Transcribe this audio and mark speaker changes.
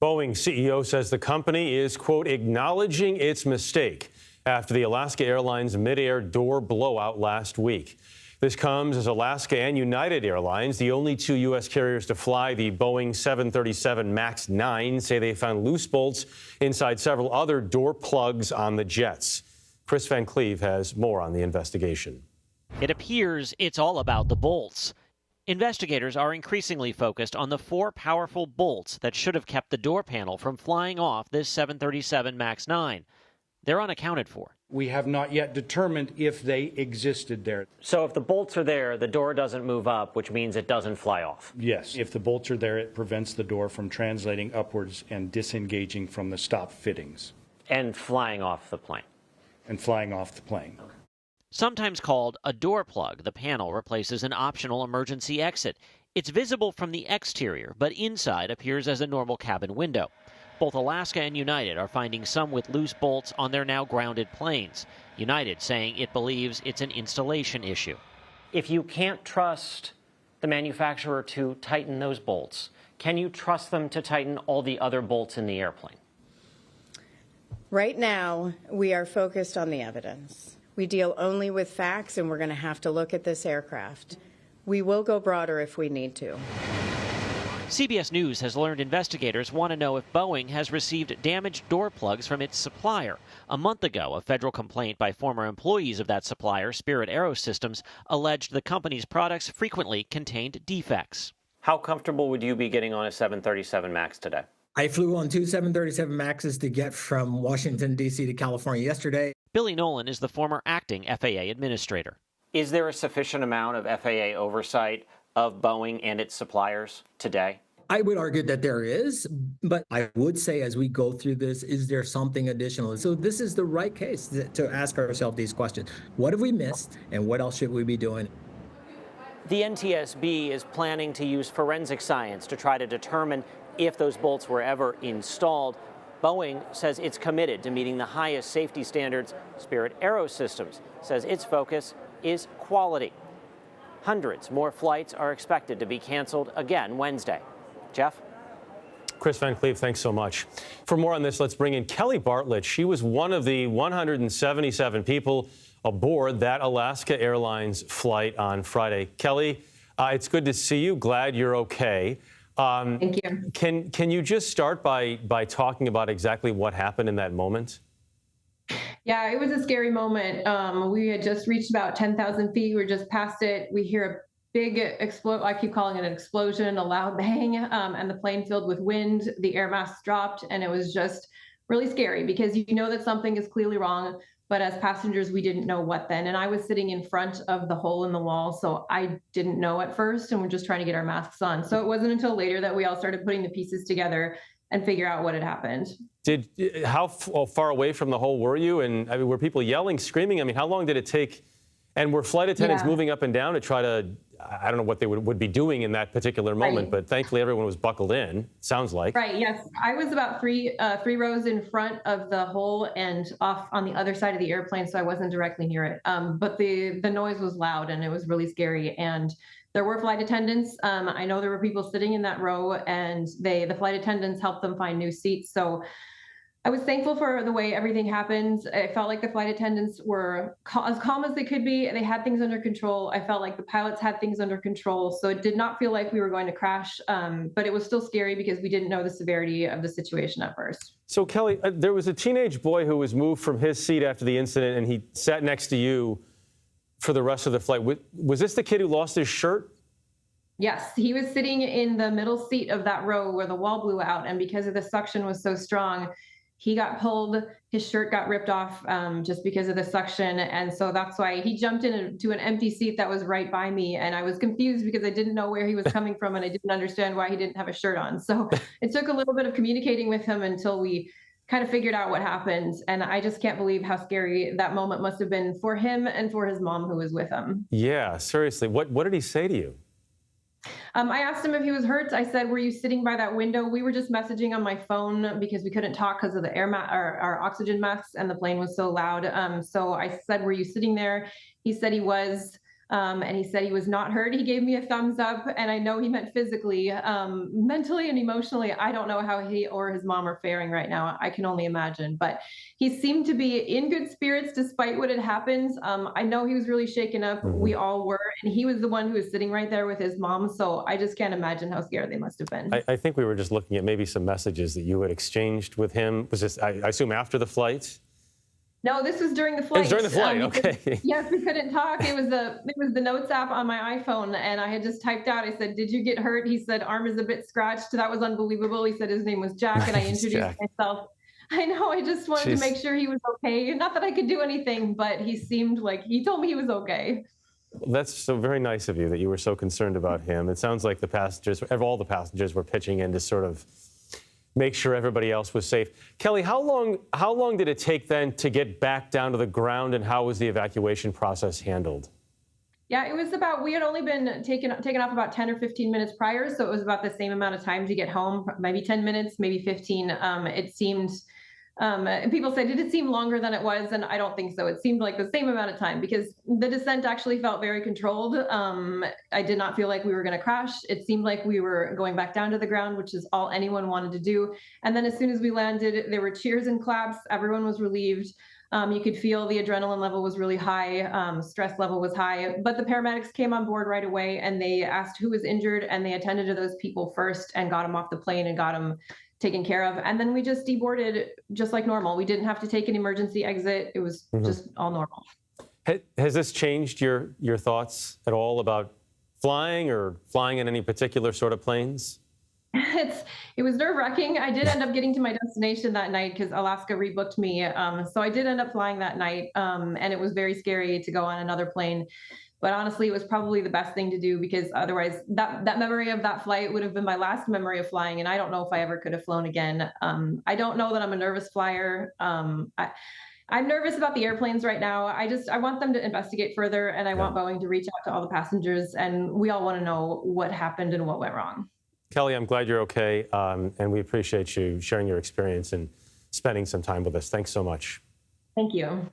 Speaker 1: Boeing CEO says the company is, quote, acknowledging its mistake after the Alaska Airlines midair door blowout last week. This comes as Alaska and United Airlines, the only two U.S. carriers to fly the Boeing 737 MAX 9, say they found loose bolts inside several other door plugs on the jets. Kris Van Cleave has more on the investigation.
Speaker 2: It appears it's all about the bolts. Investigators are increasingly focused on the four powerful bolts that should have kept the door panel from flying off this 737 MAX 9. They're unaccounted for.
Speaker 3: We have not yet determined if they existed there.
Speaker 2: So if the bolts are there, the door doesn't move up, which means it doesn't fly off.
Speaker 3: Yes, if the bolts are there, it prevents the door from translating upwards and disengaging from the stop fittings.
Speaker 2: And flying off the plane.
Speaker 3: And flying off the plane.
Speaker 2: Sometimes called a door plug, the panel replaces an optional emergency exit. It's visible from the exterior, but inside appears as a normal cabin window. Both Alaska and United are finding some with loose bolts on their now grounded planes. United saying it believes it's an installation issue. If you can't trust the manufacturer to tighten those bolts, can you trust them to tighten all the other bolts in the airplane?
Speaker 4: Right now, we are focused on the evidence. We deal only with facts, and we're going to have to look at this aircraft. We will go broader if we need to.
Speaker 2: CBS News has learned investigators want to know if Boeing has received damaged door plugs from its supplier. A month ago, a federal complaint by former employees of that supplier, Spirit AeroSystems, alleged the company's products frequently contained defects. How comfortable would you be getting on a 737 MAX today?
Speaker 5: I flew on two 737 MAXs to get from Washington, D.C. to California yesterday.
Speaker 2: Billy Nolan is the former acting FAA administrator. Is there a sufficient amount of FAA oversight of Boeing and its suppliers today?
Speaker 5: I would argue that there is, but I would say as we go through this, is there something additional? So this is the right case to ask ourselves these questions. What have we missed, and what else should we be doing?
Speaker 2: The NTSB is planning to use forensic science to try to determine if those bolts were ever installed. Boeing says it's committed to meeting the highest safety standards. Spirit AeroSystems says its focus is quality. Hundreds more flights are expected to be canceled again Wednesday. Jeff?
Speaker 1: Kris Van Cleave, thanks so much. For more on this, let's bring in Kelly Bartlett. She was one of the 177 people aboard that Alaska Airlines flight on Friday. Kelly, it's good to see you. Glad you're okay.
Speaker 6: Thank you.
Speaker 1: Can you just start by talking about exactly what happened in that moment?
Speaker 6: Yeah, it was a scary moment. We had just reached about 10,000 feet. We were just past it. We hear a big explode. I keep calling it an explosion, a loud bang, and the plane filled with wind. The air mask dropped, and it was just really scary because you know that something is clearly wrong. But as passengers, we didn't know what then. And I was sitting in front of the hole in the wall, so I didn't know at first, and we're just trying to get our masks on. So it wasn't until later that we all started putting the pieces together and figure out what had happened.
Speaker 1: How far away from the hole were you? And I mean, were people yelling, screaming? I mean, how long did it take? And were flight attendants moving up and down to try to, I don't know what they would be doing in that particular moment, but thankfully everyone was buckled in, sounds like.
Speaker 6: Right, yes. I was about three rows in front of the hole and off on the other side of the airplane, so I wasn't directly near it. But the noise was loud and it was really scary. And there were flight attendants. I know there were people sitting in that row, and the flight attendants helped them find new seats. So I was thankful for the way everything happened. I felt like the flight attendants were as calm as they could be. They had things under control. I felt like the pilots had things under control. So it did not feel like we were going to crash, but it was still scary because we didn't know the severity of the situation at first.
Speaker 1: So Kelly, there was a teenage boy who was moved from his seat after the incident, and he sat next to you for the rest of the flight. Was this the kid who lost his shirt?
Speaker 6: Yes, he was sitting in the middle seat of that row where the wall blew out, and because of the suction was so strong, he got pulled, his shirt got ripped off just because of the suction. And so that's why he jumped into an empty seat that was right by me. And I was confused because I didn't know where he was coming from, and I didn't understand why he didn't have a shirt on. So it took a little bit of communicating with him until we kind of figured out what happened. And I just can't believe how scary that moment must have been for him and for his mom who was with him.
Speaker 1: Yeah, seriously. What did he say to you?
Speaker 6: I asked him if he was hurt. I said, were you sitting by that window? We were just messaging on my phone because we couldn't talk because of the our oxygen masks, and the plane was so loud. So I said, were you sitting there? He said he was. And he said he was not hurt. He gave me a thumbs up, and I know he meant physically. Mentally and emotionally, I don't know how he or his mom are faring right now. I can only imagine. But he seemed to be in good spirits despite what had happened. I know he was really shaken up. We all were. And he was the one who was sitting right there with his mom. So I just can't imagine how scared they must have been.
Speaker 1: I think we were just looking at maybe some messages that you had exchanged with him. Was this, I assume, after the flight?
Speaker 6: No, this was during the flight.
Speaker 1: It was during the flight, okay.
Speaker 6: Yes, we couldn't talk. It was the notes app on my iPhone, and I had just typed out. I said, "Did you get hurt?" He said, "Arm is a bit scratched." That was unbelievable. He said his name was Jack, and I introduced myself. I know. I just wanted to make sure he was okay. Not that I could do anything, but he seemed like he told me he was okay.
Speaker 1: That's so very nice of you that you were so concerned about him. It sounds like the passengers, all the passengers, were pitching in to sort of make sure everybody else was safe. Kelly, how long did it take then to get back down to the ground, and how was the evacuation process handled?
Speaker 6: Yeah, it was we had only been taken off about 10 or 15 minutes prior, so it was about the same amount of time to get home, maybe 10 minutes, maybe 15. It seemed, people say, did it seem longer than it was? And I don't think so. It seemed like the same amount of time because the descent actually felt very controlled. I did not feel like we were going to crash. It seemed like we were going back down to the ground, which is all anyone wanted to do. And then as soon as we landed, there were cheers and claps. Everyone was relieved. You could feel the adrenaline level was really high, stress level was high, but the paramedics came on board right away and they asked who was injured and they attended to those people first and got them off the plane and got them taken care of. And then we just deboarded just like normal. We didn't have to take an emergency exit. It was just all normal.
Speaker 1: Has this changed your thoughts at all about flying or flying in any particular sort of planes?
Speaker 6: It was nerve-wracking. I did end up getting to my destination that night because Alaska rebooked me. So I did end up flying that night, and it was very scary to go on another plane. But honestly, it was probably the best thing to do because otherwise that memory of that flight would have been my last memory of flying. And I don't know if I ever could have flown again. I don't know that I'm a nervous flyer. I'm nervous about the airplanes right now. I want them to investigate further, and I want Boeing to reach out to all the passengers, and we all want to know what happened and what went wrong.
Speaker 1: Kelly, I'm glad you're okay, and we appreciate you sharing your experience and spending some time with us. Thanks so much.
Speaker 6: Thank you.